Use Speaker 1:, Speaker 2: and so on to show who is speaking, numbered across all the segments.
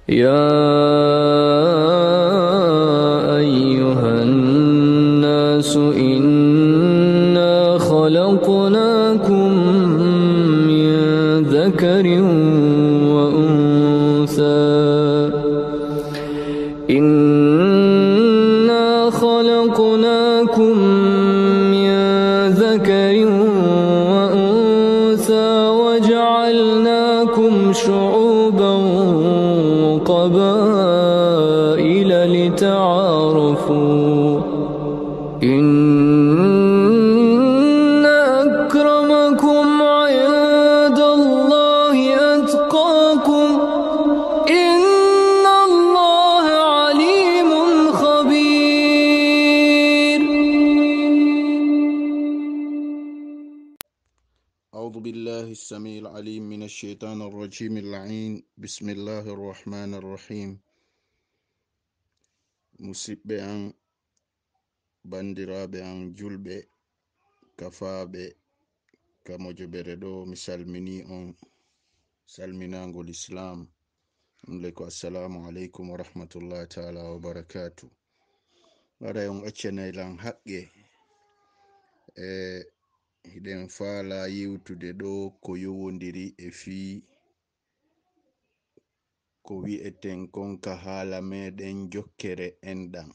Speaker 1: يا أيها الناس إنا خلقناكم من ذكر وأنثى إنا خلقناكم من ذكر وأنثى وجعلناكم شعوبا وقبائل لتعارفوا إن أكرمكم عند الله أتقاكم إن الله عليم خبير.
Speaker 2: أعوذ بالله السميع العليم من الشيطان الرجيم اللعين. بسم الله الرحمن الرحيم. Musidɓe an, bandiraɓe an julɓe, kafaɓe ka mojobere ɗo, mi salmini on salminagol islam, ɗumle ko assalamu alaikum wa rahmatullahi taala wa barakatu. Waɗa on accanaylan haqqe hiɗen faala yiwtude ɗo ko yowodiri e fii ko wi'eten konka haala meɗen jokkere enɗam.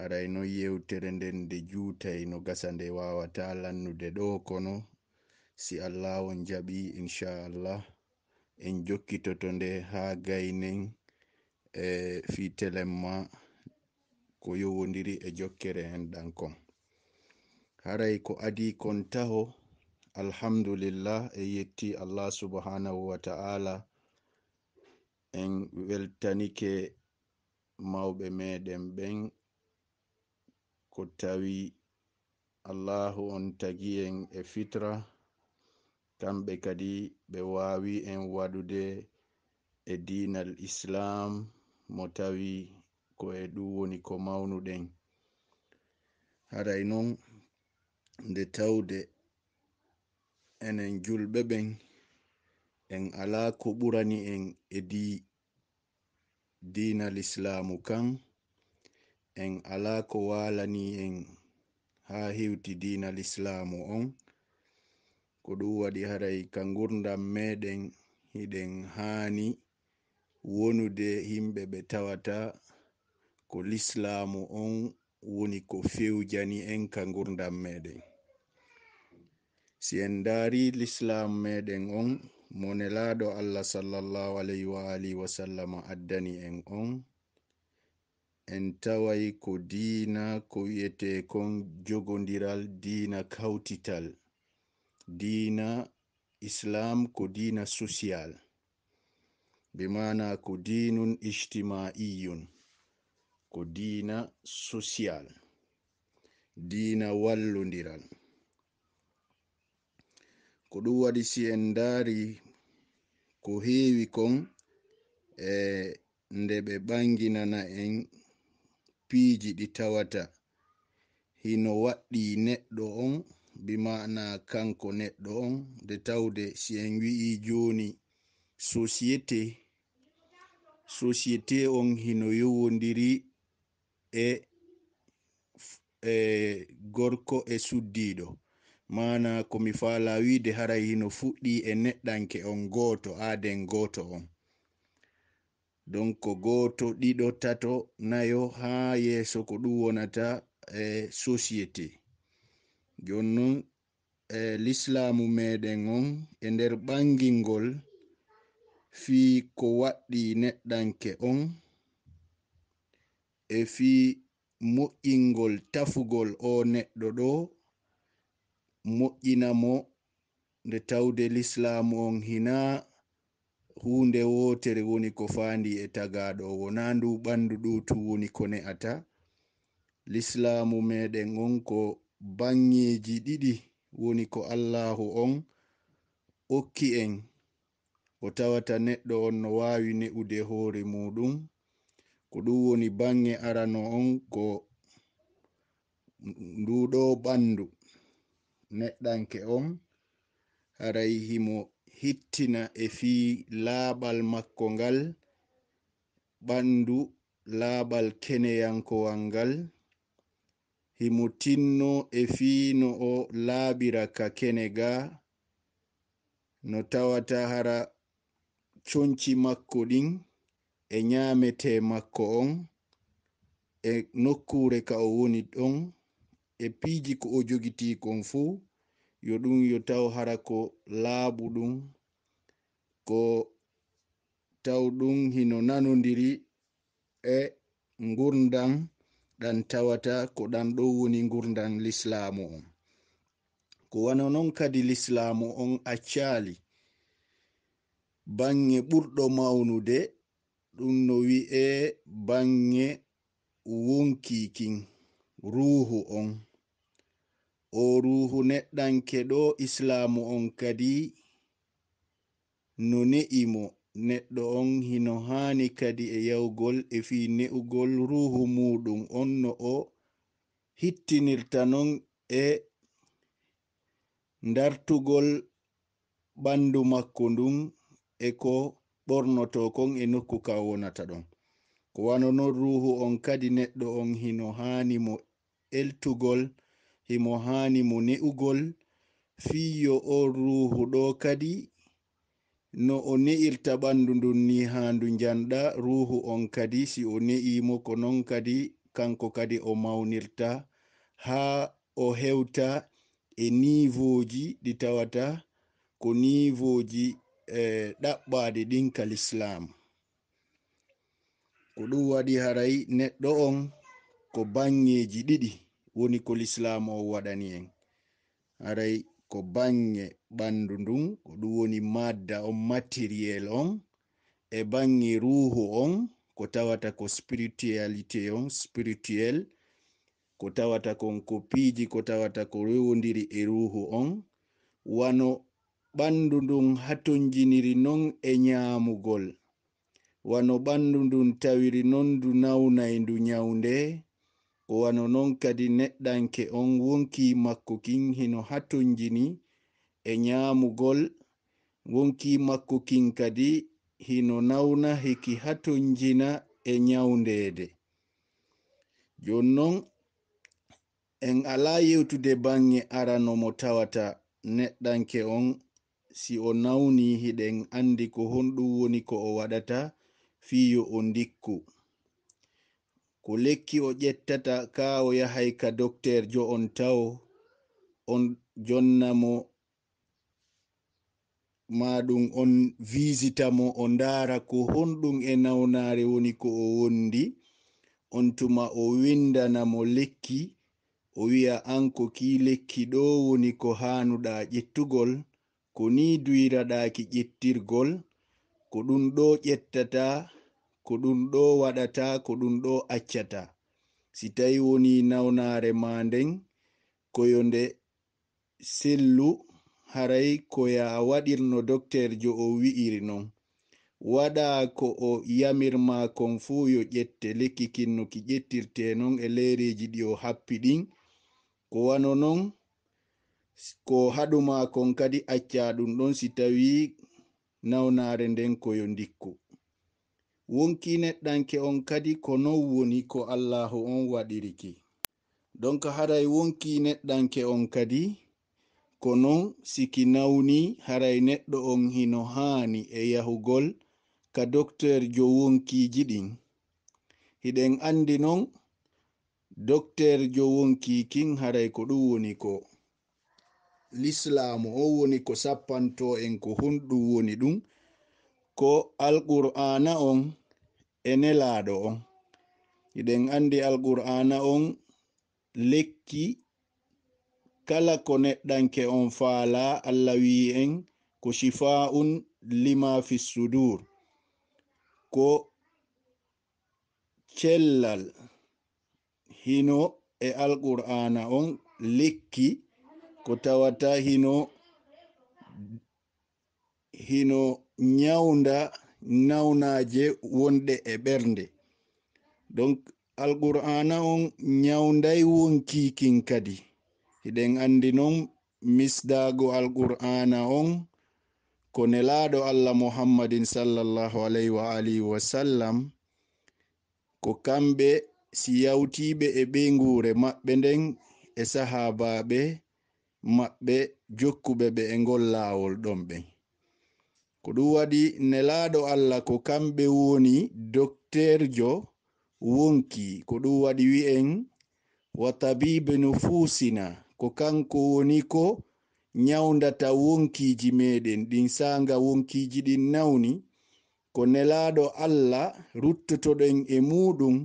Speaker 2: Aray no yewtere nden nde juutay no gasa nde wawata lannude ɗo kono si Allah on jaɓi inchallah en jokkitoto nde ha gaynen fitelemma ko yowodiri e jokkere enɗam kon. Haray ko adi kon taho, alhamdulillah, e yetti Allah subhanahu wa ta'ala, en weltanike mawɓe meɗen ɓen ko tawi Allahu on tagi en e fitra, kamɓe kadi ɓe wawi en waɗude e dinal islam mo tawi ko e ɗum woni ko mawnuɗen. Haray non nde tawde enen julɓe ɓen en ala ko ɓurani en e dinal islamu kan, en ala ko walani en ha hewti dinal islamu on, ko ɗum waɗi haray ka gurdam meɗen hiɗen hani wonude himɓe ɓe tawata ko l'islamu on woni ko fewjani en ka gurdam meɗen. Si en dari l'islam meɗen on mo nelaɗo Allah sallallahu alayhi wa alihi wa sallam addani en on, en tawai ko diina ko wi'ete kon jogodiral, diina kawtital. Diina islam ko diina social, bimana ko dinun ijtimaiyun, ko diina social, diina wallodiral. Ko ɗum waɗi si en dari ko heewi kon nde ɓe ɓanginana en piiji ɗi tawata hino waɗɗi neɗɗo on, bimana kanko neɗɗo on, nde tawde si en wi'i joni société on hino yowodiri gorko e suddiɗo, mana komi fala wiide haray hino fuɗɗi e neɗɗanke on goto, aden goto on. Donc goto, ɗiɗo, tato, nayo ha yeso ko ɗum wonata société. Jonnon l'islamu meɗen on e nder ɓangingol fi ko waɗɗi neɗɗanke on e fi moƴƴingol tafugol o neɗɗo ɗo, moƴƴina mo, nde tawde l'islamu on hina hunde wotere woni ko fandi e tagaɗo wona ndu ɓandu ɗutu woni ko ne'ata. L'islamu meɗen on ko bangeji ɗiɗi woni ko Allahu on okki en, o tawata neɗɗo on no wawi ne'ude hore muɗum. Ko ɗum woni bange arano on ko nduɗo ɓandu neɗɗanke on, haray himo hittina e fi laaɓal makko ngal ɓandu laabal keneyankowal ngal himo tinno e fiino o laabira ka kene ga no tawata hara conci makko ɗin e nyamete makko on e nokkure ka o woni ɗon e piiji ko o jogiti kon fu yo ɗum yo taw hara ko laabu ɗum ko taw ɗum hino nanodiri e ngurdan ɗan tawata ko ɗan ɗo woni ngurdan l'islamu on. Ko wana non kadi l'islamu on accali bange ɓurɗo maunude ɗum no wi'e bange wonkikin ruhu on. O ruhu neɗɗanke ɗo islamu on kadi no ne'imo neɗɗo on hino hani kadi e yawgol e fi ne'ugol ruhu muɗum on no o hittinirta non e dartugol ɓandu makko ndun e ko ɓornoto kon e nokku ka wonata ɗon. Ko wano non ruhu on kadi neɗɗo on hino hani mo eltugol himo hani mo ne'ugol fiyo o ruhu ɗo kadi no o ne'irta ɓandu ndun ni ha ndu janɗa ruhu on kadi si o ne'imo ko non kadi kanko kadi o maunirta ha o hewta e nivoji ɗi tawata ko nivoji ɗaɓɓaɗe ɗin ka l'islam. Ko ɗum waɗi haray neɗɗo on ko bangeji ɗiɗi woni ko l'islam o waɗani en. Haray ko bange ɓandu ndun ko ɗum woni madda on materiel on e bange ruhu on ko tawata ko spirituality on spirituel ko tawata kon ko piiji ko tawata ko rewodiri e ruhu on wano ɓandu ndun hatonjiniri non e nyamugol wano ɓandu ndun tawiri non ndu naunai ndu nyaunde ko wano non kadi neɗɗanke on wonki makko kin hino hatonjini e nyamugol wonki makko kin kadi hino nauna hiki hatonjina e nyaundede. Jonnon en ala yewtude bange arano mo tawata neɗɗanke on si o nauni hiɗen andi ko honɗum woni ko o waɗata fiyo o ndikku. Ko lekki o ƴettata ka o yahay ka docteur jo on taw on jonna mo maɗum on visita mo o ndara ko honɗum e naunare woni ko o wondi on tuma o windana mo lekki o wi'a an ko ki lekki ɗo woni ko hanuɗa ƴettugol ko ni duiraɗaki ƴettirgol ko ɗum ɗo ƴettata ko ɗum ɗo waɗata ko ɗum ɗo accata si tawi woni naunare ma nden koyonde sellu haray ko ya waɗirno docteur jo o wi'iri non waɗa ko o yamirma kon fu yo ƴette lekki kinno ki ƴettirte non e lereji ɗi o happi ɗin ko wano non ko haɗuma kon kadi acca ɗum ɗon si tawi naunare nden koyo ndikku. Wonki neɗɗanke on kadi ko non woni ko Allahu on waɗiriki. Donc haray wonki neɗɗanke on kadi ko non siki nauni haray neɗɗo on hino hani e yahugol ka docteur jo wonkiji ɗin. Hiɗen andi non docteur jo wonki kin haray ko ɗum woni ko l'islamu o woni ko sappanto en ko honɗum woni ɗum ko alqur'ana on e nelaɗo on. Hiɗen andi alqur'ana on lekki kala ko neɗɗanke on faala Allah wi en ko shifa'un lima fi sudur ko cellal hino e alqur'ana on lekki ko tawata hino nyaunda naunaje wonde e ɓernde. Donc alqur'ana on nyaundai wonkikin kadi hiɗen andi non misdago alqur'ana on ko nelaɗo Allah Muhammadin sallallahu alaihi wa alihi wa sallam ko kamɓe si yawtiɓe e ɓeygure maɓɓe nden e sahabaɓe maɓɓe jokkuɓe ɓe e ngol lawol ɗon ɓen. Ko ɗum waɗi nelaɗo Allah ko kamɓe woni docteurjo wonki, ko ɗum waɗi wi'en wa tabibe nufusina, ko kanko woni ko nyawdata wonkiji meɗen ɗin sanga wonkiji ɗin nawni, ko nelaɗo Allah ruttotoɗen e muɗum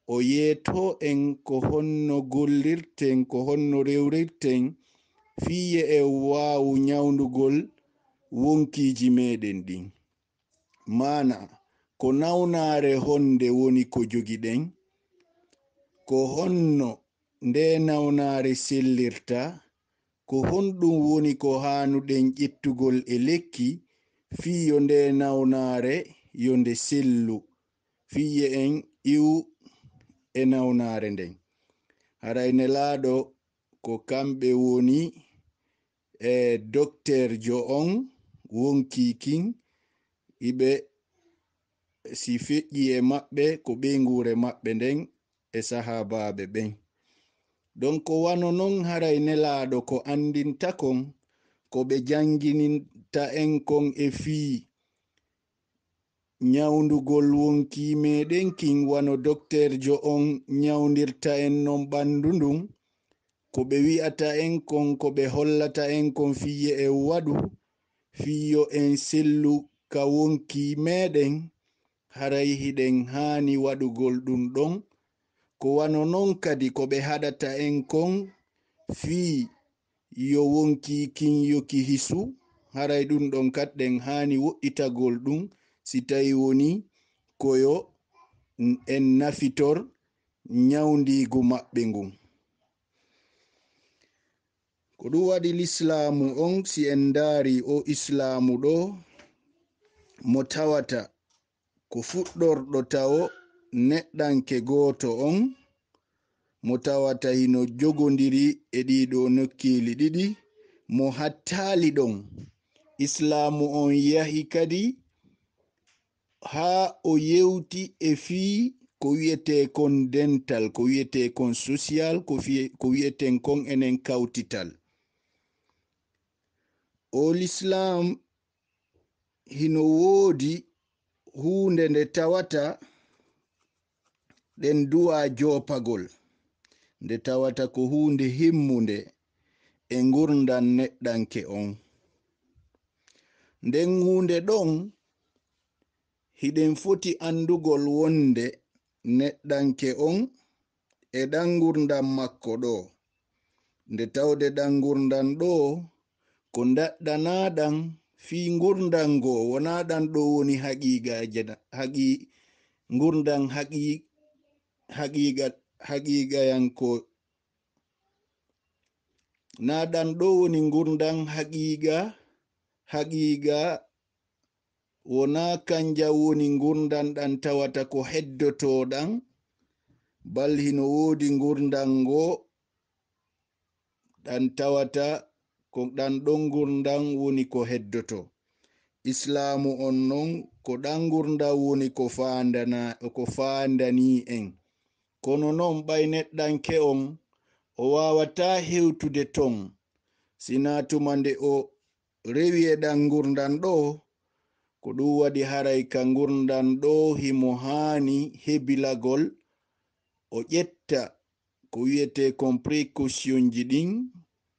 Speaker 2: o yeeto en ko honno gollirten, ko honno rewrirten fiye e wawu nyawdugol wonkiji meɗen ɗin. Mana ko nawnare honde woni ko jogiɗen, ko honno nde nawnare sellirta, ko honɗum woni ko hanuɗen ƴettugol e lekki fiyo nde nawnare yo nde sellu fiye en iwu e nawnare nden. Haray nelaɗo ko kamɓe woni docteur jo on wonkikin iɓe si feƴƴi e maɓɓe ko ɓeygure maɓɓe nden e sahabaɓe ɓen. Don ko wano non haray nelaɗo ko andinta kon, ko ɓe jangininta en kon e fii nyawdugol wonki meɗen kin wano docteur jo on nyawdirta en non ɓandu ndun, ko ɓe wi'ata en kon, ko ɓe hollata en kon fiye en waɗu fiyo en sellu ka wonki meɗen, haray hiɗen hani waɗugol ɗum ɗon. Ko wano non kadi ko ɓe haɗata en kon fii yo wonki kin yoki hisu, haray ɗum ɗon kadɗen hani wo'itagol ɗum si tawi woni koyo en nafitor nyawdigu maɓɓe ngun. Ko ɗum waɗi l'islamu on si en dari o islamu ɗo mo tawata ko fuɗɗorɗo tawo neɗɗanke goto on, mo tawata hino jogodiri e ɗiɗo nokkili ɗiɗi, mo hattali ɗon islamu on yahi kadi ha o yewti e fii ko wiyete kon dental, ko wiyete kon social, ko wiyeten kon enen kawtital. O l'islam hino woodi hunde nde tawata ɗen duwa jopagol, nde tawata ko hunde himmunde e ngurdan neɗɗanke on. Nden hunde ɗon hiɗen foti andugol wonde neɗɗanke on e ɗan ngurdan makko ɗo, nde tawde ɗan ngurdan ɗo ko daɗɗanaɗan fi ngurdan go wona ɗan ɗo woni ngurdan haqiqayanko, na ɗan ɗo woni ngurdan haqiqa wona kanja woni ngurdan ɗan tawata ko heddotoɗan, bal hino wodi ngurdan go ɗan tawata ko ɗan ɗon ngurdan woni ko heddoto. Islamu on non ko ɗan ngurdan woni ko fandani en, kono non ɓay neɗɗanke on o wawata hewtude ton sina tuma nde o rewi e ɗan ngurdan ɗo. Ko ɗum waɗi haray ka ngurdan ɗo himo hani hebilagol o ƴetta ko wiyete kon précaution ji ɗin,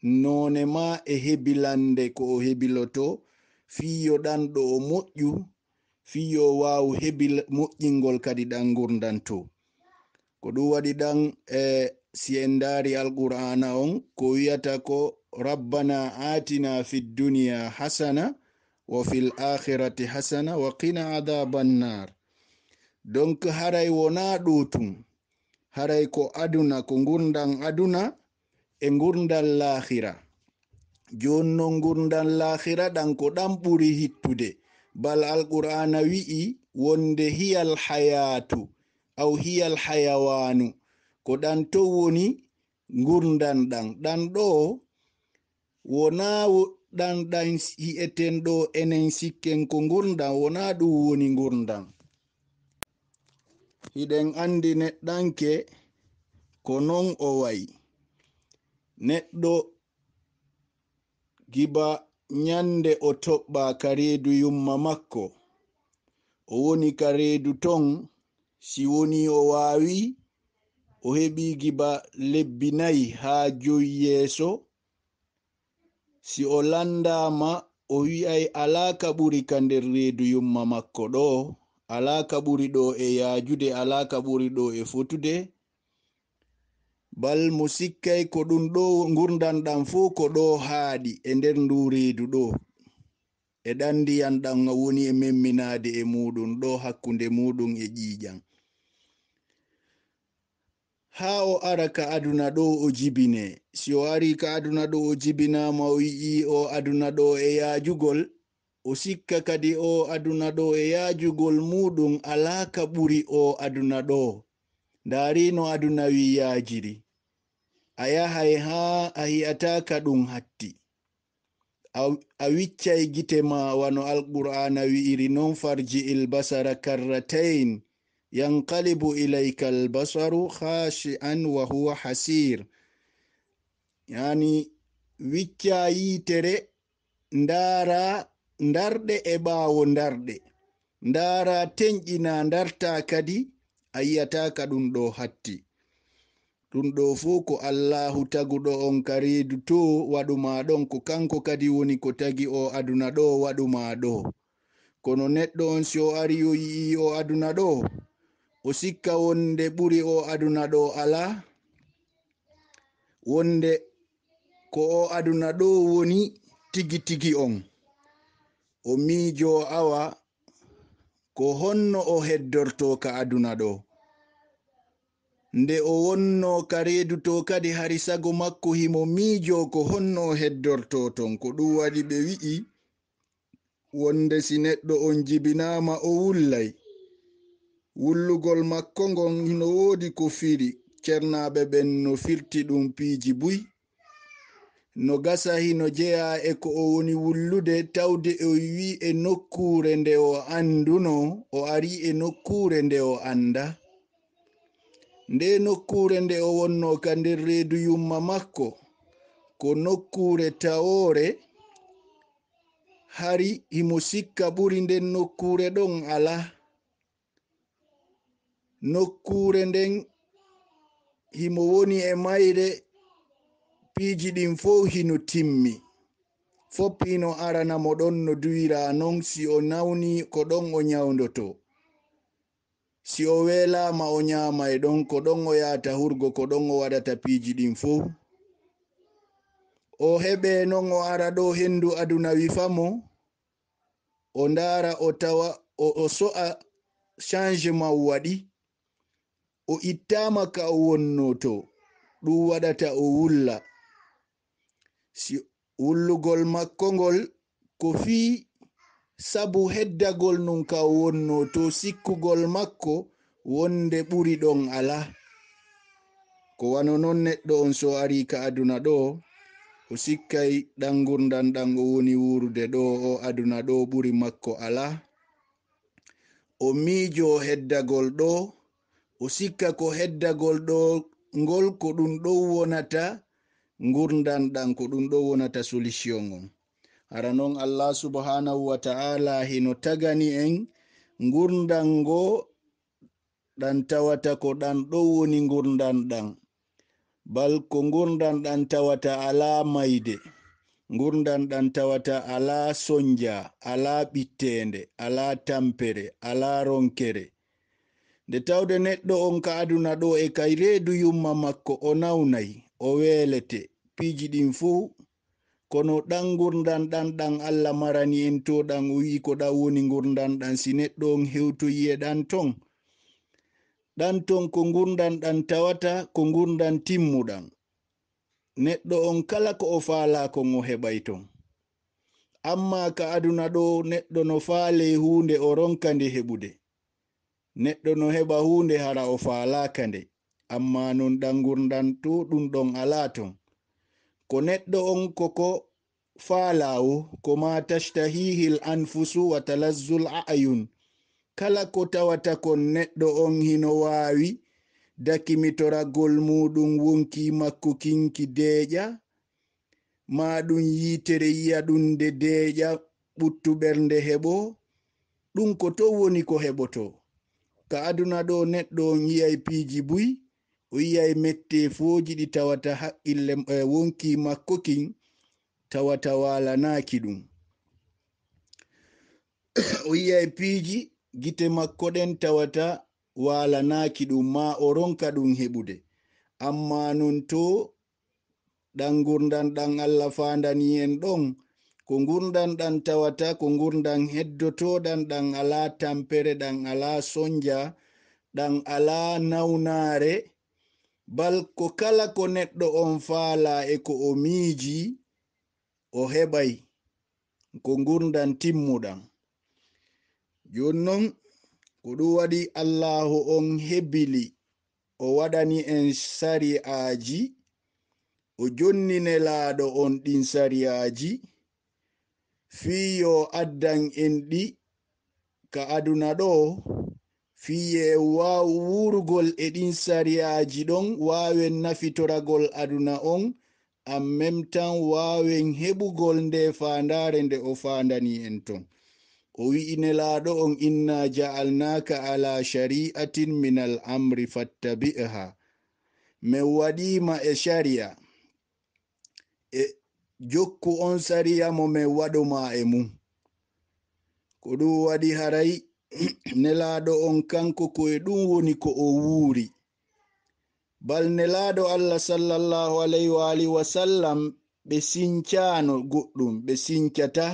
Speaker 2: none ma e hebilande ko o hebiloto fiyo ɗan ɗo o moƴƴu, fiyo wawu moƴƴingol kadi ɗan ngurdan to. Ko ɗum waɗi ɗan si en dari alqur'ana on ko wiyata ko rabbana atina fid dunya hasana wa fil akhirati hasana wa qina adhaban nar. Donc haray wona ɗotum, haray ko aduna, ko ngurdan aduna e ngurdan lahira. Jonno ngurdan lahira ɗan ko ɗan ɓuri hittude, bal alqur'ana wi'i wonde hiyal hayatu aw hiyal hayawanu, ko ɗan to woni ngurdan ɗan ɗo wona ɗan hi'eten ɗo enen sikken ko ngurdan, wona ɗum woni ngurdan. hiɗen andi neɗɗanke ko non o wayi. Neɗɗo giba nyande o toɓɓa ka reedu yumma makko, o woni ka reedu ton, si woni o wawi o heɓi giba lebbi 4 ha 5 yeeso, si o landama o wi'ai alaka ɓuri ka nder reedu yumma makko ɗo, alaka ɓuri ɗo e yajude, alaka ɓuri ɗo e fotude, bal mo sikkai ko ɗum ɗo gurdan ɗam fu ko ɗo haaɗi e nder ndu reedu ɗo, e ɗan ndiyam ɗam woni e memminade e muɗum ɗo hakkunde muɗum e ƴiƴam. Ha o ara ka aduna ɗo o jibine, si o ari ka aduna ɗo o jibinama o yi'i o aduna ɗo e yajugol, o sikka kadi o aduna ɗo e yajugol muɗum alaka ɓuri o aduna ɗo. Darino aduna wi yajiri, a yahai ha a hi'ataka ɗum hatti, a wiccai gite ma wano alqur'ana wi'iri non, farji il basara karratain yanqalibu ilayka albasaru khashi'an wa huwa hasir. Yani wicca yitere, ndara ndarɗe e ɓawo ndarɗe, ndara tenƴina ndarta kadi a yiyataka ɗum ɗo hatti. Ɗum ɗo fu ko Allahu taguɗo on ka reedu to waɗuma ɗon, ko kanko kadi woni ko tagi o aduna ɗo waɗuma ɗo. Kono neɗɗo on si o ari o yi'i o aduna ɗo, o sikka wonde ɓuri o aduna ɗo ala, wonde ko o aduna ɗo woni tigi tigi on, o miijo awa ko honno o heddorto ka aduna ɗo. Nde o wonno ka reedu to kadi hari sago makko himo miijo ko honno o heddorto ton, ko ɗum waɗi ɓe wi'i wonde si neɗɗo on jibinama o wullai, wullugol makko ngon hino woodi ko firi. Cernaɓe ɓen no firti ɗum piiji buy, no gasa hino jeya e ko o woni wullude, tawde o wi e nokkure nde o anduno, o ari e nokkure nde o anda. Nde nokkure nde o wonno ka nder reedu yumma makko ko nokkure tawore, hari himo sikka ɓuri nden nokkure ɗon ala. Nokkure nden himo woni e mayre, piiji ɗin fo hino timmi, fop hino arana mo ɗon no duwira non, si o nawni ko ɗon o nyawdoto, si o welama o nyamai ɗon, ko ɗon o yata hurgo, ko ɗon o waɗata piiji ɗin fo. O heɓe non o ara ɗo hendu aduna wifamo, o ndara o tawa o so'a changement waɗi, o ittama ka o wonno to, ɗum waɗata o wulla. Si wullugol makko ngol ko fi sabu heddagol nun ka o wonno to, sikkugol makko wonde ɓuri ɗon ala. Ko wano non neɗɗo on so ari ka aduna ɗo, o sikkai ɗan gurdan ɗan o woni wurude ɗo, o aduna ɗo ɓuri makko ala, o miijo heddagol ɗo, o sikka ko heddagol ɗo ngol ko ɗum ɗo wonata gurdan ɗan, ko ɗum ɗo wonata solution on. Hara non Allah subhanahu wa ta'ala hino tagani en gurdan ngo ɗan tawata ko ɗan ɗo woni gurdan ɗan, bal ko gurdan ɗan tawata ala mayde, gurdan ɗan tawata ala sonja, ala ɓittende, ala tampere, ala ronkere. Nde tawde neɗɗo on ka aduna ɗo e kay reedu yumma makko o nawnai, o welete piiji ɗin fuu, kono ɗan gurdan ɗan Allah marani en to ɗan o wi ko ɗan woni gurdan ɗan, si neɗɗo on hewtoyi e ɗan ton ko gurdan ɗan tawata ko gurdan timmuɗan. Neɗɗo on kala ko o faala kon o heɓai ton, amma ka aduna ɗo neɗɗo no faale hunde o ronka nde heɓude, neɗɗo no heɓa hunde hara o faalaka nde, amma non ɗan gurdan to ɗum ɗon ala ton. Ko neɗɗo on koko faalawo, ko ma tashtahihil anfusu wa talazzul a'yun, kala ko tawata kon neɗɗo on hino waawi dakimitoragol muɗum wonki makko kinki deeƴa ma ɗum yiitere yi'a ɗum nde deeƴa ɓuttu ɓernde heɓo ɗum ko to woni ko heɓoto ka aduna ɗo neɗɗo on yiyay piiji buy o yiyay mettefoji ɗi tawata haqqille wonki makko kin tawata walanaki ɗum o yiyay piiji gite makko ɗen tawata walanaki ɗum ma o ronka ɗum heɓude amma non to ɗan gurdan ɗan Allah fandani en ɗon ko gurdan ɗan tawata ko gurdan heddotoɗan ɗan ala tampere ɗan ala sonja ɗan ala naunare bal ko kala ko neɗɗo on faala e ko o miiji o heɓai ko gurdan timmuɗan jonnon ko ɗum waɗi Allahu on hebili o waɗani en sari'aji o jonnine laaɗo on ɗin sari'aji fiyo addan en ɗi ka aduna ɗo fiye wawu wurgol e ɗin sari'aji ɗon wawen nafitoragol aduna on en même temps wawen heɓugol nde fandare nde o fandani en ton o wi'ine laaɗo on inna ja'alnaka ala shari'atin min al amri fattabi'ha min waɗima e sharia e jokku on sariya mo min waɗoma e mum ko ɗum waɗi haray nelaɗo on kanko koye ɗum woni ko o wuuri bal nelaɗo Allah sallallahu alayhi wa alihi wa sallam ɓe sincano goɗɗum ɓe sincata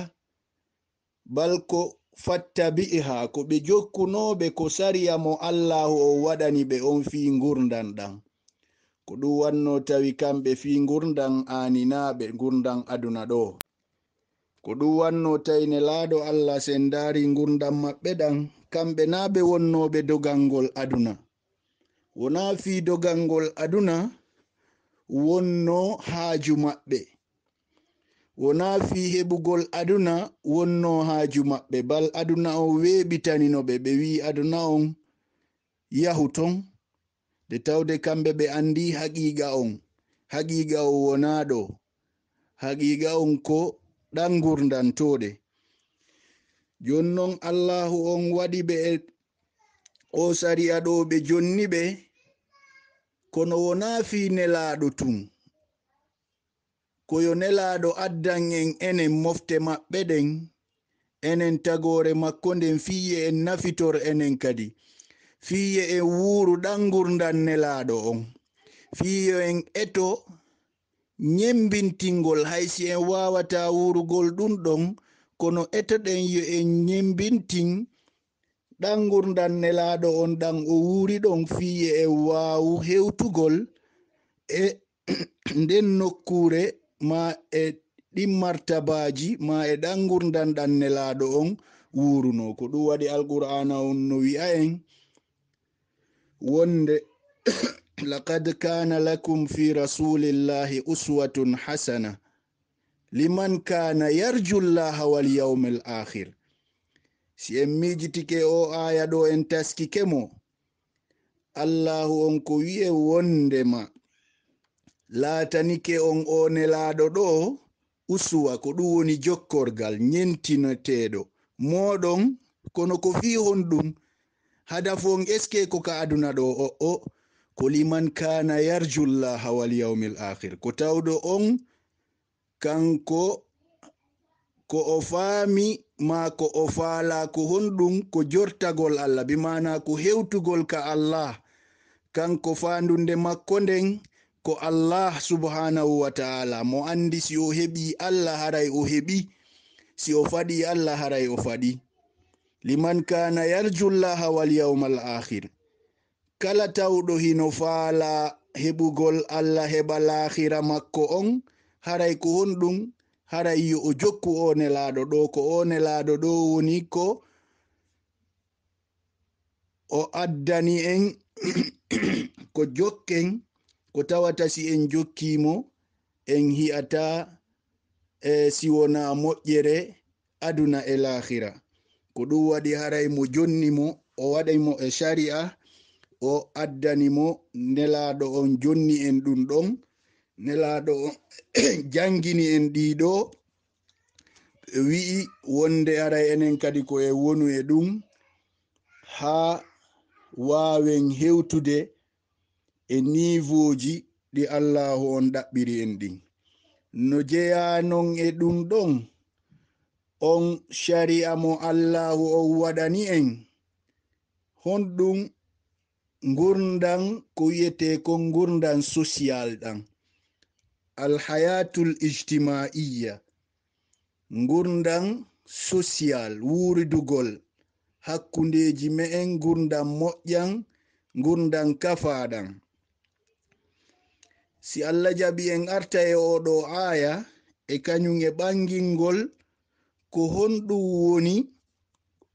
Speaker 2: bal ko fattabi'iha ko ɓe jokkunoɓe ko sariya mo Allahu o waɗani ɓe on fi gurdan ɗan ko ɗum wanno tawi kamɓe fi gurdan aninaɓe gurdan aduna ɗo ko ɗum wanno tawi nelaɗo Allah sendari gurdan maɓɓe ɗan kamɓe na ɓe wonnoɓe dogangol aduna wona fi dogangol aduna wonno haaju maɓɓe wona fi heɓugol aduna wonno haaju maɓɓe bal aduna on weɓitaninoɓe ɓe wi aduna on yahu ton de tawde kamɓe ɓe andi haqiqa on wona ɗo haqiqa on ko ɗan gurdantoɗe jonnon Allahu on waɗi ɓe o sariya ɗo ɓe jonni ɓe kono wona fi nelaɗo tun koyo nelaɗo addan en enen mofte maɓɓe ɗen enen tagore makko nden fiye en nafitor enen kadi fiye en wuru ɗan gurdan nelaɗo on fiye en eto nyembintingol haysi en wawata wurugol ɗum ɗon kono etoɗen yo en nyembintin ɗan gurdan nelaɗo on ɗan o wuri ɗon fiye en wawu hewtugol e nden nokkure ma e ɗin martabaji ma e ɗan gurdan ɗan nelaɗo on wuruno ko ɗum waɗi alqur'ana on no wi'a en wonde laqad kana lakum fi rasulillahi uswatun hasana liman kana yarju llaha wal yawmal akhir si en mijitike o aya ɗo en taskike mo Allahu on ko wi'e wondema laatanike on o nelaɗo ɗo uswa ko ɗum woni jokkorgal nyentinoteɗo moɗon kono ko fi honɗum hadafon eske ko ka aduna ɗo o ko liman kana yarjullaha wal yawmil akhir ko tawɗo on kanko ko o faami ma ko o faala ko honɗum ko jortagol Allah bi mana ko hewtugol ka Allah kanko fandunde makko nden ko Allah subhanahu wa ta'ala mo andi si o heɓi Allah haray o heɓi si o faɗi Allah haray o faɗi liman kana yarjullaha wal yawmal akhir kala tawɗo hino faala heɓugol Allah heɓa lahira makko on haray ko honɗum haray yo o jokku o nelaɗo ɗo ko o nelaɗo ɗo woni ko o addani en ko jokken ko tawata si en jokkimo en hi'ata si wona moƴƴere aduna e lahira ko ɗum waɗi haray mo jonni mo o waɗay mo e sharia o addani mo nelaɗo on jonni en ɗum ɗon nelaɗo on jangini en ɗiɗo wi'i wonde aray enen kadi ko e wonu e ɗum ha wawen hewtude e nivoji ɗi allahu on ɗaɓɓiri en ɗin no jeya non e ɗum ɗon on sharia mo allahu on waɗani en honɗum gurdan ko wiyete kon gurdan social ɗan alhayatul ijtimaiya gurdan social wuridugol hakkundeji me'en gurdan moƴƴan gurdan kafaɗan si Allah jaɓi en arta e oɗo aya e kañum e ɓangingol ko honɗum woni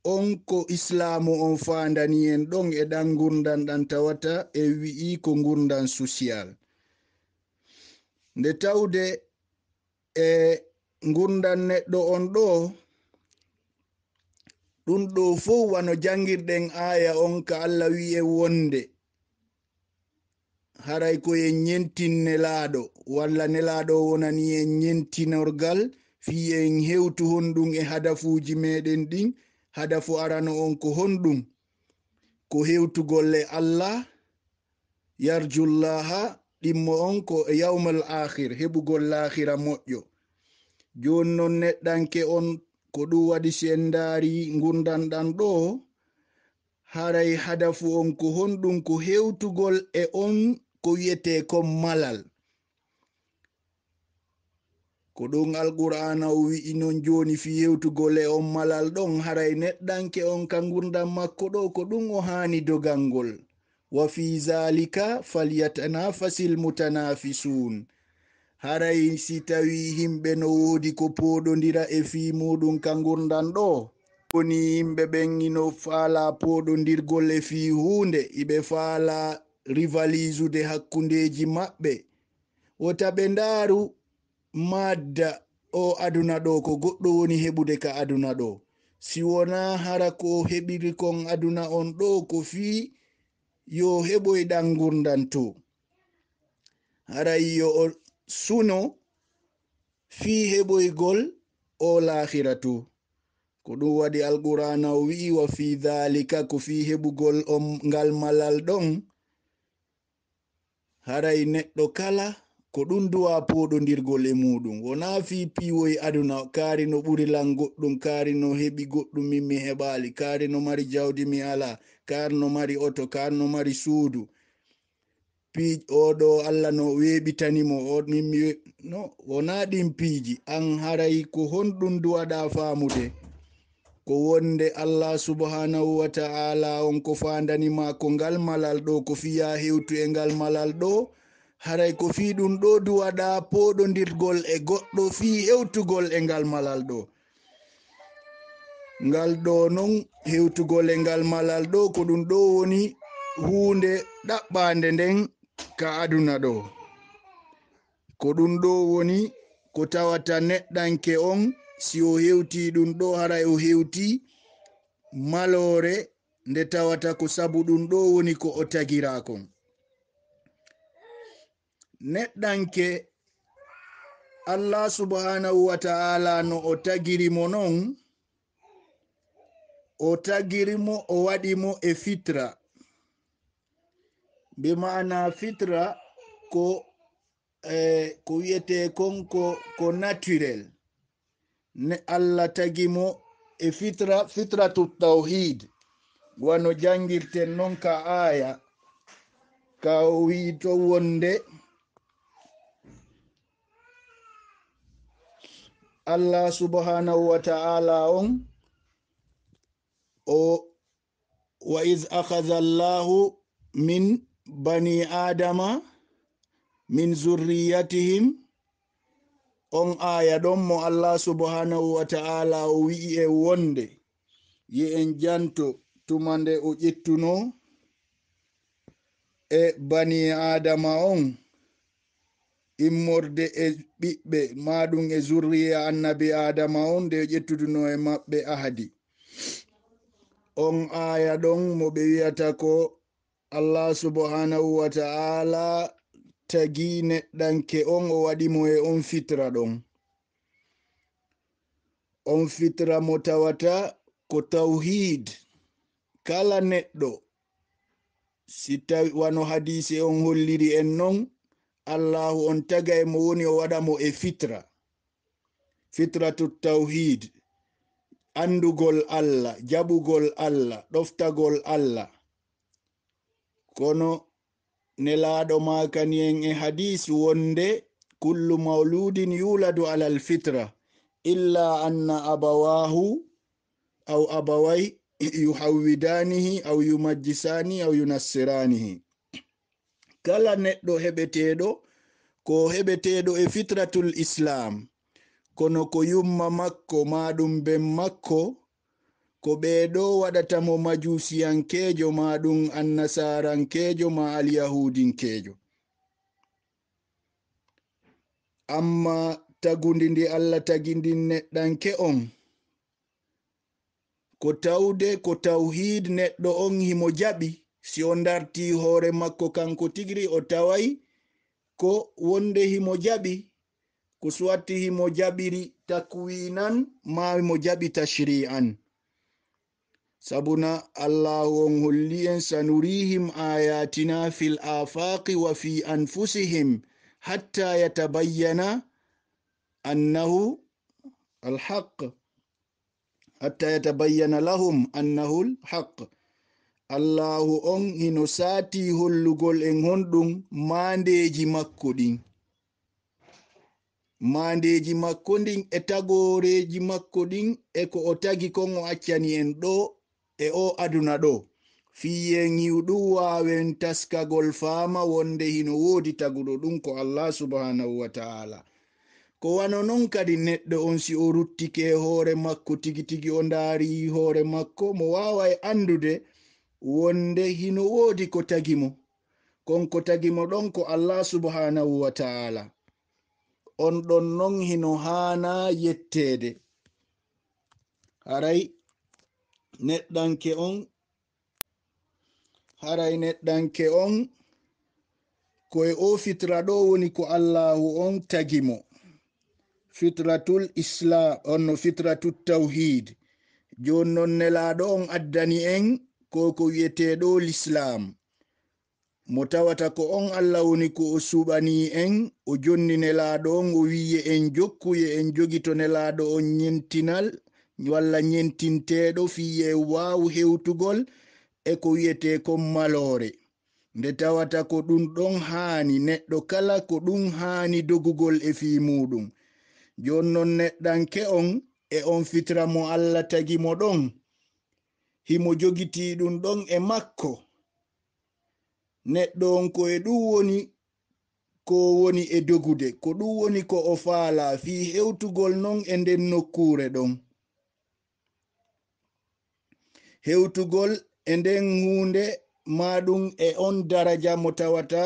Speaker 2: on ko islamu on fandani en ɗon e ɗan gurdan ɗan tawata e wi'i ko gurdan social nde tawde e gurdan neɗɗo on ɗo ɗum ɗo fof wano jangirɗen aya on ka Allah wi'e wonde haray ko en nyentin nelaɗo walla nelaɗo wonani en nyentinorgal fi en hewtu honɗum e hadafuji meɗen ɗin hadafu arano on ko honɗum ko hewtugol e Allah yarjullaha ɗimmo on ko yawmal akhir heɓugol lahira moƴƴo joni non neɗɗanke on ko ɗum waɗi si en daari gurdan ɗan ɗo haray hadafu on ko honɗum ko hewtugol e on ko wiyete kon malal ko ɗum alqur'ana o wi'i non joni fi hewtugol e on malal ɗon haray neɗɗanke on ka gurdan makko ɗo ko ɗum o hani dogangol wa fi zalika falyatanafasil mutanafisun haray si tawi himɓe no wodi ko poɗodira e fi muɗum ka gurdan ɗo woni yimɓe ɓen ino faala poɗodirgol e fi hunde iɓe faala rivalizude hakkundeji maɓɓe wota ɓe ndaru madda o aduna ɗo ko goɗɗo woni heɓude ka aduna ɗo si wona hara ko heɓiri kon aduna on ɗo ko fi yo heɓoy ɗan gurdan to haray yo o suno fi heɓoygol o lahira to ko ɗum waɗi alqur'ana o wi'i wa fi dhalika ko fi heɓugol on ngal malal ɗon haray neɗɗo kala ko ɗum duwa poɗodirgol e muɗum wona fi piwoy aduna kaari no ɓuri lan goɗɗum kaari no heɓi goɗɗum min mi heɓali kaari no mari jawdi mi ala kaari no mari oto kaari no mari suudu oɗo Allah no weɓitanimo no wona ɗin piiji an haray ko honɗum duwaɗa famude ko wonde Allah subhanahu wa ta'ala on ko fandanima ko ngal malal ɗo ko fiya hewtu e ngal malal ɗo haray ko fi ɗum ɗo duwaɗa poɗodirgol e goɗɗo fi hewtugol e ngal malal ɗo ngal ɗo non hewtugol e ngal malal ɗo ko ɗum ɗo woni hunde ɗaɓɓande nden ka aduna ɗo ko ɗum ɗo woni ko tawata neɗɗanke on si o hewti ɗum ɗo haray o hewti malore nde tawata ko sabu ɗum ɗo woni ko o tagirakon neɗɗanke Allah subhanahu wa ta'ala no o tagiri mo non o tagiri mo o waɗi mo e fitra be ma'ana fitra ko ko wiyete kon ko naturel ne Allah tagi mo e fitratu tawhid wano jangirten non ka aya ka o wi to wonde Allah subhanahu wa ta'ala on o wa iz akhadha Allahu min bani adama min zurriyatihim on aya ɗon mo Allah subhanahu wa ta'ala o wi'i e wonde yi en janto tumande o ƴettuno e bani adama on immorde e ɓiɓɓe maɗum e zurriya annabi adama on nde ƴettuduno e maɓɓe ahadi on aya ɗon mo ɓe wiyata ko Allah subhanahu wa ta'ala tagi neɗɗanke on o waɗi mo e on fitra ɗon. On fitra mo tawata ko tawhid. Kala neɗɗo si tawi wano hadisi on holliri en non, Allahu on taga e mo woni o waɗa mo e fitra. Fitratu tawhid, andugol Allah, jaɓugol Allah, ɗoftagol Allah. Kono nelaɗo makani en e hadis wonde kullu mauludin yuladu alal fitra illa anna abawahu aw abawai yuhawwidanihi aw yumajjisani aw yunassiranihi. Kala neɗɗo heɓeteɗo ko heɓeteɗo e fitratul islam, kono ko yumma makko maɗum ben makko ko ɓeɗo waɗata mo majusiyankejo maɗum annasarankejo ma alyahudinkejo. Amma tagundi ndi Allah tagindi neɗɗanke on ko tawde ko tawhid neɗɗo on himo jaɓi, si o darti hoore makko kanko tigri o tawai ko wonde himo jaɓi, ko suwatti himo jaɓiri takwinan ma himo jaɓi tashri'an. Sabuna Allahu on holli en sanurihim ayatina fil afaqi wa fi anfusihim hatta yatabayyana annahu alhaq, hatta yatabayyana lahum annahu alhaq. Allahu on hino sati hollugol en honɗum mandeji makko ɗin, mandeji makko ɗin e tagoreji makko ɗin e ko o tagi kon o accani en ɗo e o aduna ɗo. Fiyen hiwɗum wawen taskagol fama wonde hino wodi taguɗo ɗum ko Allah subhanahu wa ta'ala. Ko wano non kadi neɗɗo on si o ruttike hoore makko tigi tigi o ndari hoore makko, mo wawai andude wonde hino wodi ko tagimo, kon ko tagimo ɗon ko Allah subhanahu wa ta'ala. On ɗon non hino hana yettede. Haray neɗɗanke on koye o fitra ɗo woni ko Allahu on tagimo. Fitratul islam onno fitratul tawhid. Jon non nelaɗo on addani en ko wiyeteɗo l'islam, mo tawata ko on Allah woni ko o suɓani en, o jonni nelaɗo on o wiye en jokkuye en jogi to nelaɗo on nyentinal walla nyentinteɗo fiye wawu hewtugol e ko wiyete kon malore, nde tawata ko ɗum ɗon hani neɗɗo kala ko ɗum hani dogugol e fi muɗum. Jon non neɗɗanke on e on fitra mo Allah tagi mo ɗon, himo jogiti ɗum ɗon e makko. Neɗɗo on ko e ɗum woni ko woni e dogude, ko ɗum woni ko o faala fi hewtugol non e nden nokkure ɗon. Hewtugol e nden hunde maɗum e on daraja mo tawata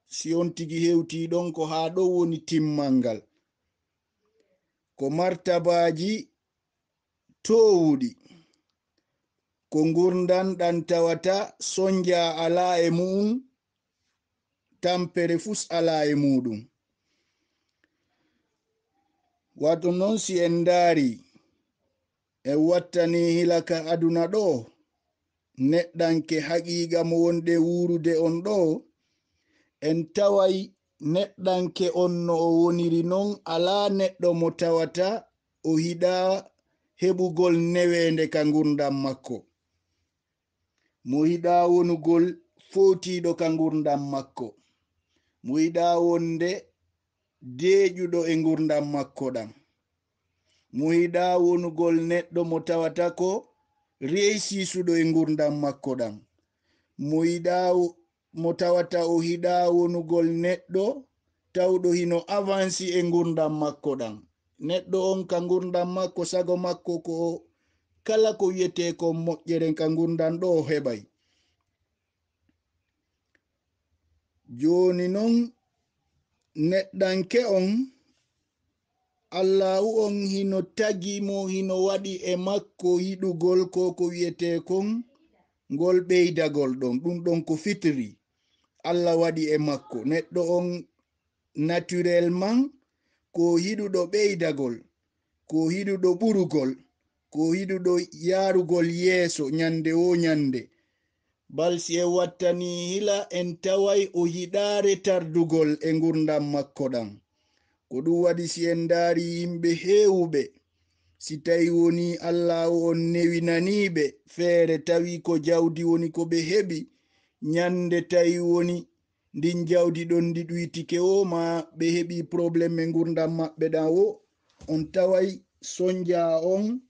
Speaker 2: si on tigi hewti ɗon ko ha ɗo woni timmangal, ko martabaji towuɗi, ko gurdan ɗan tawata sonja ala e mu'um, tampere fus ala e muɗum. Wato non si en dari e wattani hilaka aduna ɗo, neɗɗanke haqiqa mo wonde wurude on ɗo, en tawai neɗɗanke on no o woniri non ala neɗɗo mo tawata o hiɗa heɓugol newende ka gurdam makko, mo hiɗa wonugol fotiɗo ka gurdam makko, mo hiɗa wonde deƴuɗo e gurdam makko ɗam, mo hiɗa wonugol neɗɗo mo tawata ko reisisuɗo e gurdam makko ɗam, mo tawata o hiɗa wonugol neɗɗo tawɗo hino avanci e gurdam makko ɗam. Neɗɗo on ka gurdam makko sago makko ko kala ko wiyete ko moƴƴere ka gurdam ɗo heɓai. Joni non neɗɗanke on allahu on hino tagi mo hino waɗi e makko yiɗugol ko wiyete kon ngol ɓeydagol ɗon ɗum ɗon ko fitri allah waɗi e makko. Neɗɗo on naturellement ko yiɗuɗo ɓeydagol, ko yiɗuɗo ɓurugol, ko yiɗuɗo yarugol yeeso nyande wo nyande. Balsi e wattani hila en tawai o yiɗare tardugol e ngurdam makko ɗan. Ko ɗum waɗi si en daari yimɓe heewuɓe, si tawi woni allah on newinaniɓe feere tawi ko jawdi woni ko ɓe heɓi, nyande tawi woni ndin jawdi ɗon ndi ɗuytike o ma ɓe heɓi probléme e ngurdam maɓɓe ɗan o, on tawai sonja on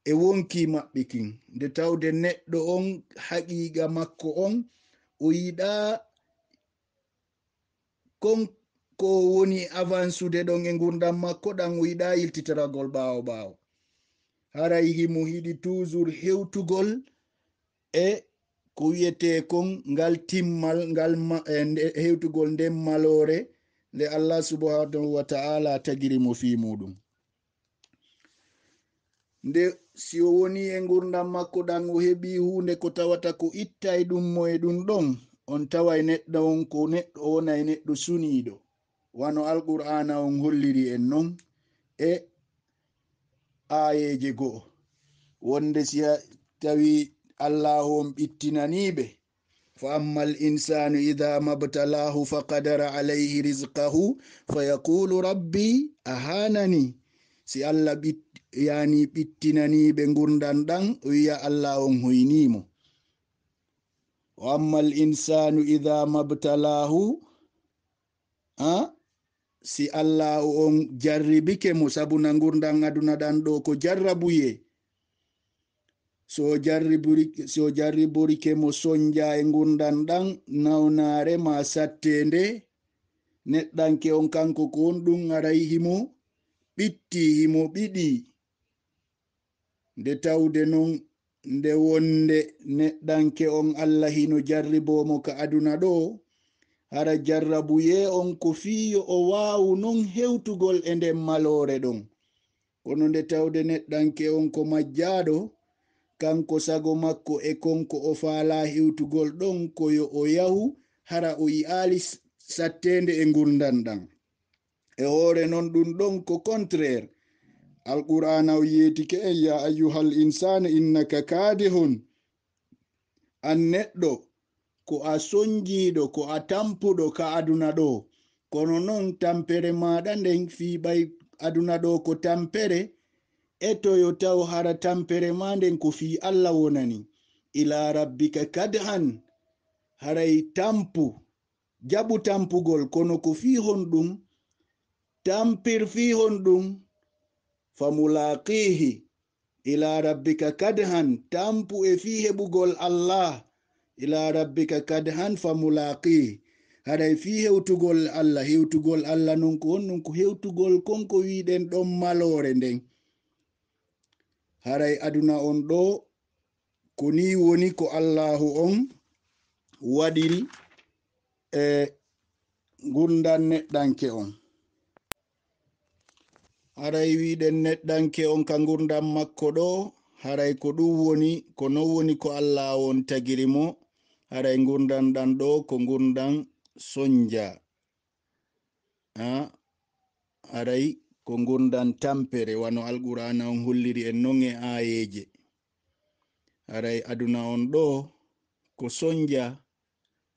Speaker 2: e wonki maɓɓikin. Nde tawde neɗɗo on haqiqa makko on o yiɗa kon ko woni avansude ɗon e ngurdam makko ɗan, o yiɗa yiltitaragol ɓawo ɓawo. Haray himo yiɗi toujours hewtugol e ko wiyete kon ngal timmal ngal hewtugol nden malore nde allah subhanahu wa ta'ala tagiri mo fi muɗum. Nde si o woni e ngurdam makko ɗan o heɓi hunde ko tawata ko ittay ɗum mo e ɗum ɗon, on tawai neɗɗo on ko neɗɗo wonay neɗɗo suniɗo, wano alqur'ana on holliri en non e ayeje go'o. Wonde si tawi allahu on ɓittinaniɓe fa amma al insanu idha mabtalahu faqadara alayhi rizqahu fayaqulu rabbi ahanani. Si allah yani ɓittinaniɓe ngurdan ɗan o wiya allah on hoynimo. wa amma al insanu idha mabtalahu si allah on jarribike mo, sabuna ngurdan aduna ɗan ɗo ko jarrabuye, so jarriburike mo sonja e ngurdan ɗan nawnare ma sattende, neɗɗanke on kanko ko on ɗum aray himo ɓitti himo ɓiɗi. Nde tawde non nde wonde neɗɗanke on allah hino jarribomo ka aduna ɗo, hara jarrabuye on ko fiyo o wawu non hewtugol e nden malore ɗon. Kono nde tawde neɗɗanke on ko majjaɗo, kanko sago makko e konko o faala hewtugol ɗon koyo o yahu hara o yi'ali sattende e ngurdan ɗan. E hore non ɗum ɗon ko contraire. Alqur'ana o yetike en ya ayyuhal insanu innaka kadihun, an neɗɗo ko a sonjiɗo, ko a tampuɗo ka aduna ɗo, kono non tampere maɗa nden fiɓay aduna ɗo ko tampere, e to yo taw hara tampere ma nden ko fi allah wonani. ila rabbika kadhan, haray tampu jaɓu tampugol, kono ko fi hon ɗum tampir fi hon ɗum famulaqihi. ila rabbika kadhan, tampu e fi heɓugol allah, ila rabbika kadhan famulaqihi, haray fi hewtugol allah non ko on non ko hewtugol konko wiɗen ɗon malore nden. Haray aduna on ɗo ko ni woni ko allahu on waɗiri e ngurdan neɗɗanke on. Haray wiɗen neɗɗanke on ka ngurdan makko ɗo, haray ko ɗum woni ko non woni ko allah on tagiri mo. Haray ngurdan ɗan ɗo ko ngurdan sonja, haray ko ngurdan tampere, wano alqur'ana on holliri en non e ayeje. Haray aduna on ɗo ko sonja,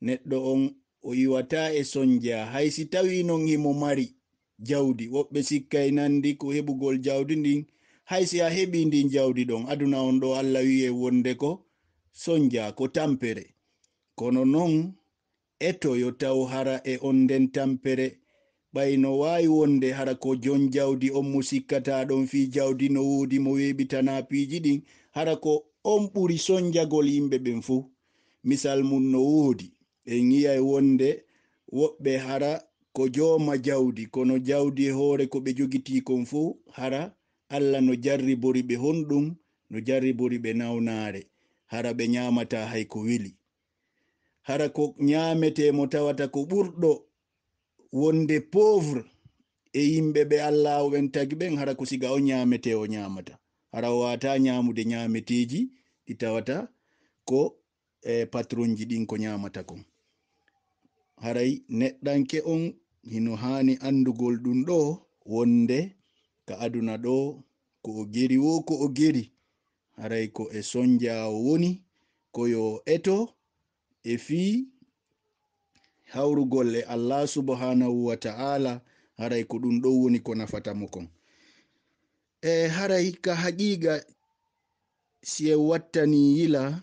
Speaker 2: neɗɗo on o yiwata e sonja, hay si tawi non himo mari jawdi. Woɓɓe sikkay nandi ko heɓugol jawdi ndin, hay si a heɓi ndin jawdi ɗon, aduna on ɗo allah wi'e wonde ko sonja, ko tampere. Kono non eto yo taw hara e on nden tampere ɓayno wawi wonde hara ko jon jawdi on mo sikkata ɗon fi jawdi no wodi mo weɓitana piiji ɗin, hara ko on ɓuri sonjagol yimɓe ɓen fu. Misal mum no wodi en yiyay wonde woɓɓe hara ko joma jawdi, kono jawdi e hore ko ɓe jogiti kon fu hara allah no jarribori ɓe honɗum, no jarribori ɓe nawnare, hara ɓe nyamata hay ko weli. Hara ko nyamete mo tawata ko ɓurɗo wonde pauvre e yimɓe ɓe Allah ɓen tagi ɓen hara ko siga o nyamete o nyamata, hara o wata nyamude nyameteji ɗi tawata ko patronji ɗin ko nyamata kon. Haray neɗɗanke on hino hani andugol ɗum ɗo wonde ka aduna ɗo ko o geri wo ko o geri, haray ko e sonjawo woni ko yo eto e fi hawrugol e Allah subhanahu wa ta'ala, haray ko ɗum ɗo woni ko nafata mo kon. Haray ka haqiqa si en wattani yila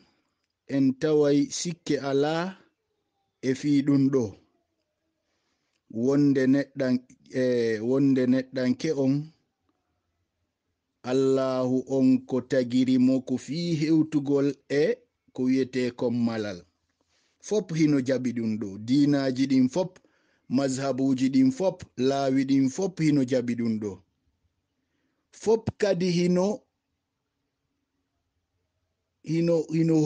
Speaker 2: en tawai sikke ala e fi ɗum ɗo wonde neɗɗanke on Allahu on ko tagiri mo ko fi hewtugol e ko wiyete kon malal. Fop hino jaɓi ɗum ɗo, dinaji ɗin fop, mazhabuji ɗin fop, laawi ɗin fop hino jaɓi ɗum ɗo. Fop kadi hino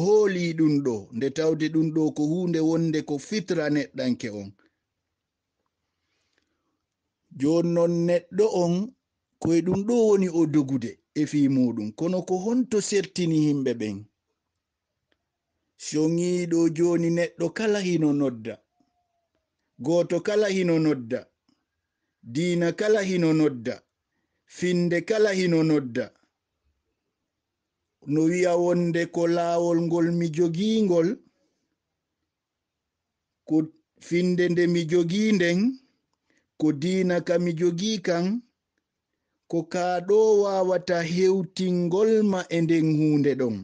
Speaker 2: hooli ɗum ɗo, nde tawde ɗum ɗo ko hunde wonde ko fitra neɗɗanke on. Joni non neɗɗo on koye ɗum ɗo woni o dogude e fi muɗum, kono ko honto sertini himɓe ɓen. So ngiɗo joni neɗɗo kala hino nodda, goto kala hino nodda, diina kala hino nodda, finde kala hino nodda, no wi'a wonde ko laawol ngol mi jogingol, ko finde nde mi jogi nden, ko diina ka mi jogi kan, ko ka ɗo wawata hewtingol ma e nden hunde ɗon,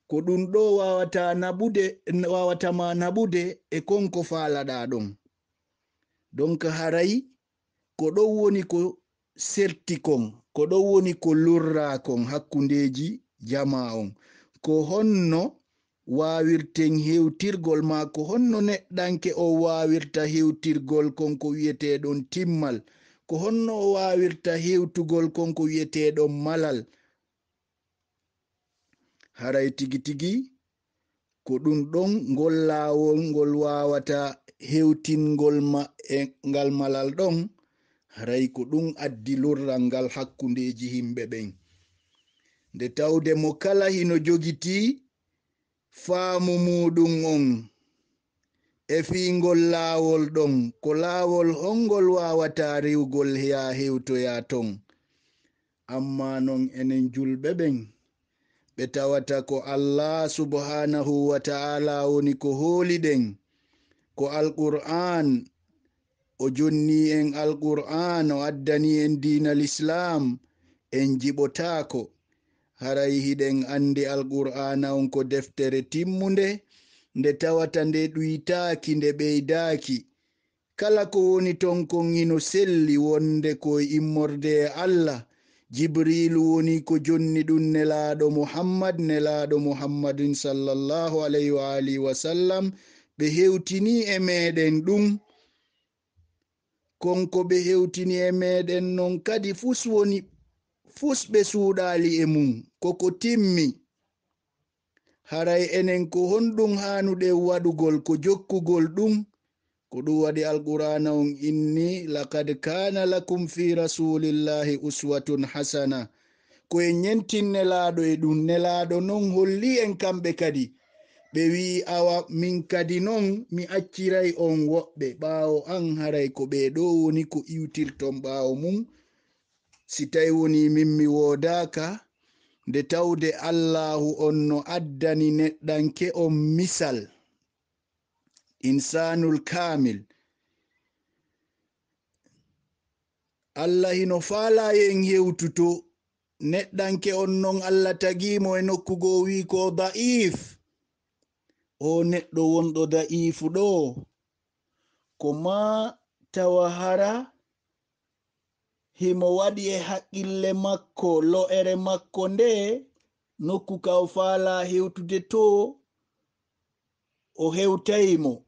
Speaker 2: ko ɗum ɗo wawata ma naɓude e konko faalaɗa ɗon. Donc haray ko ɗon woni ko serti kon, ko ɗon woni ko lurra kon hakkundeji jama on, ko honno wawirten hewtirgol ma, ko honno neɗɗanke o wawirta hewtirgol kon ko wiyeteɗon timmal, ko honno o wawirta hewtugol kon ko wiyeteɗon malal. Haray tigi tigi ko ɗum ɗon ngol laawol ngol wawata hewtingol ma e ngal malal ɗon, haray ko ɗum addi lurral ngal hakkundeji himɓe ɓen, nde tawde mo kala hino jogiti faamu muɗum on e fingol laawol ɗon, ko laawol hongol wawata rewgol ya hewtoya ton. Amma non enen julɓe ɓen ɓe tawata ko Allah subhanahu wa ta'ala woni ko hooliɗen, ko Alqur'an o jonni en, Alqur'an o addani en diinal Islam, en jiɓotako. Haray hiɗen andi Alqur'ana on ko deftere timmunde, nde tawata nde ɗuytaki, nde ɓeydaki, kala ko woni ton kon hino selli wonde koye immorde e Allah. Jibrilu woni ko jonni ɗum nelaɗo Muhammadin sallallahu alayhi wa alihi wa sallam, ɓe hewtini e meɗen ɗum, konko ɓe hewtini e meɗen non kadi fus ɓe suuɗali e mum koko timmi. Haray enen ko honɗum hanuɗe waɗugol, ko jokkugol ɗum, ko ɗum waɗi Alqur'ana on inni laqad kana lakum fi rasulillahi uswatun hasana, ko en nyentin nelaɗo e ɗum, nelaɗo non holli en kamɓe kadi, ɓe wi awa min kadi non mi acciray on woɓɓe ɓawo an, haray ko ɓeɗo woni ko iwtirton ɓawo mum, si tawi woni min mi wodaka, nde tawde Allahu on no addani neɗɗanke on misal, insanul kamil. Allah hino faala en hewtuto neɗɗanke on non Allah tagimo e nokkugo wi ko da'if, o neɗɗo wonɗo da'ifu ɗo, ko ma tawa hara himo waɗi e haqqille makko lo'ere makko nde nokku ka o faala hewtude to o hewtaymo,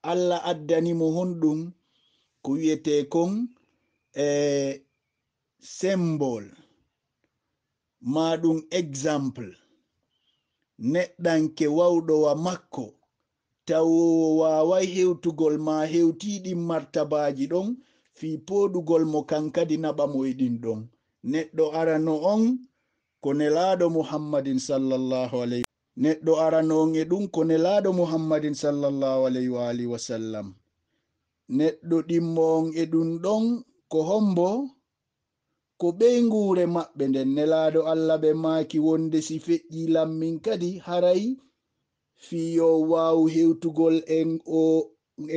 Speaker 2: Allah addanimo honɗum ko wiyete kon symbol ma ɗum exemple, neɗɗanke wawɗowa makko tawowo wawai hewtugol ma hewtiɗin martabaji ɗon fi poɗugol mo kankadi naɓa mo e ɗin ɗon. Neɗɗo arano on ko nelaɗo muhammadin sallallahu alayhi neɗɗo arano on e ɗum ko nelaɗo muhammadin sallallahu alayhi wa alihi wa sallam. Neɗɗo ɗimmo on e ɗum ɗon ko hombo ko ɓeygure maɓɓe nden nelaɗo allah ɓe maaki wonde si feƴƴi lammin kadi haray fiyo wawu hewtugol e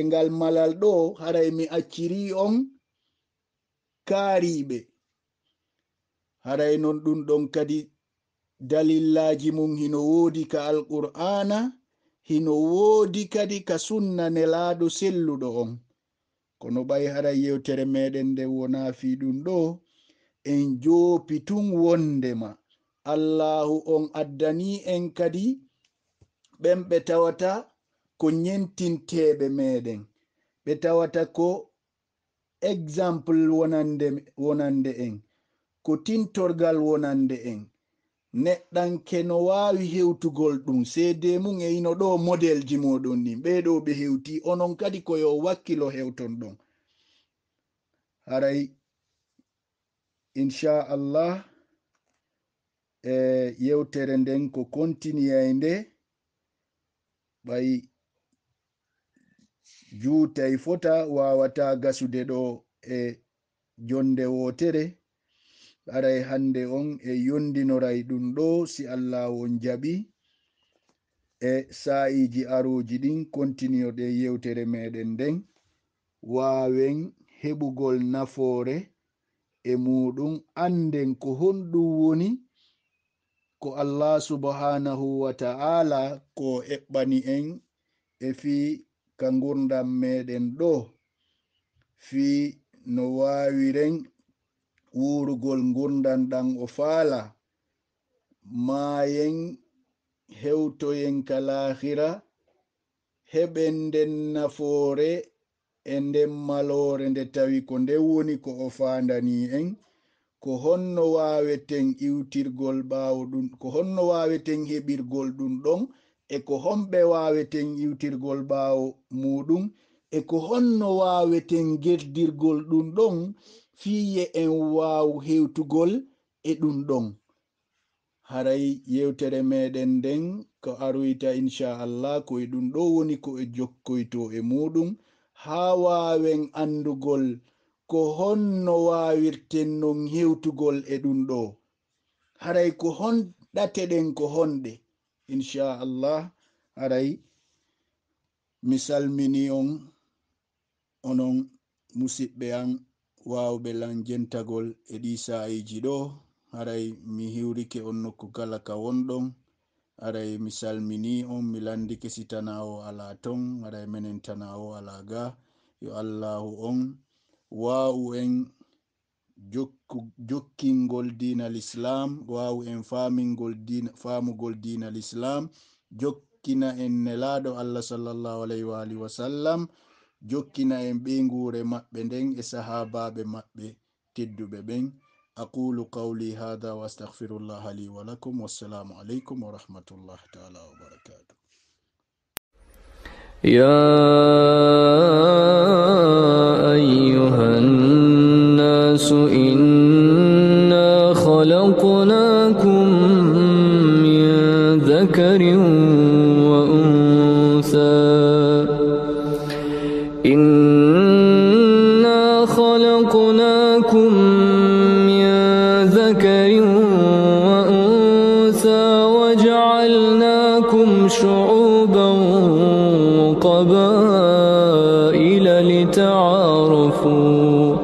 Speaker 2: ngal malal ɗo haray mi acciri on kaariɓe. Haray non ɗum ɗon kadi dalillaji mum hino woodi ka alqur'ana, hino woodi kadi ka sunna nelaɗo selluɗo on. Kono ɓay haray yewtere meɗen nde wona fi ɗum ɗo en joopi tun wondema allahu on addani en kadi ɓen ɓe tawata ko nyentinteɓe meɗen, ɓe tawata ko exemple wonande en, ko tintorgal wonande en. Neɗɗanke no wawi hewtugol ɗum seede mum e ino ɗo modelji moɗon ɗin ɓeɗo ɓe hewti, onon kadi ko yo wakkilo hewton ɗon. Haray inchallah yewtere nden ko continue nde ɓay juutay fota wawata gasude ɗo e jonde wotere. Aray hande on e yondinoray ɗum ɗo si allah on jaɓi e sa'iji aroji ɗin continue ɗe yewtere meɗen nden wawen heɓugol nafoore e muɗum, anden ko honɗum woni ko allah subhanahu wa ta'ala ko eɓɓani en e fi ka gurdam meɗen ɗo, fi no wawiren wurugol gurdam ɗan o faala, mayen hewtoyen ka lahira, heɓen nden nafoore e nden malore nde tawi ko nde woni ko o fandani en, ko honno waweten iwtirgol ɓawo ɗum, ko honno waweten heɓirgol ɗum ɗon, e ko homɓe waweten iwtirgol ɓawo muɗum, e ko honno waweten gerdirgol ɗum ɗon fiye en wawu hewtugol e ɗum ɗon. Haray yewtere meɗen nden ko aroyta inchallah ko e ɗum ɗo woni ko e jokkoyto e muɗum, ha wawen andugol ko honno wawirten non hewtugol e ɗum ɗo. Haray ko honɗateɗen ko honɗe inchallah. Haray mi salmini on onon musidɓe an wawɓe lan jentagol e ɗi sa'iji ɗo. Haray mi hiwrike on nokku kala ka wonɗon. Haray mi salmini on, mi landike si tanawo ala ton, haray menen tanawo ala ga. Yo allahu on wawu en jokkingol dinal islam, wawu en famugol dinal islam, jokkina en nelaɗo allah sallallahu alayhi wa alihi wa sallam, jokkina en ɓeygure maɓɓe nden e sahabaɓe maɓɓe tedduɓe ɓen. aqulu qawli hadha wa astaghfirullah li wa lakum. Wassalamu alaikum wa rahmatullahi ta'ala wa barakatuh.
Speaker 1: يا أيها الناس إنا خلقناكم من ذكر وأنثى وجعلناكم شعوبا وقبائل لتعارفوا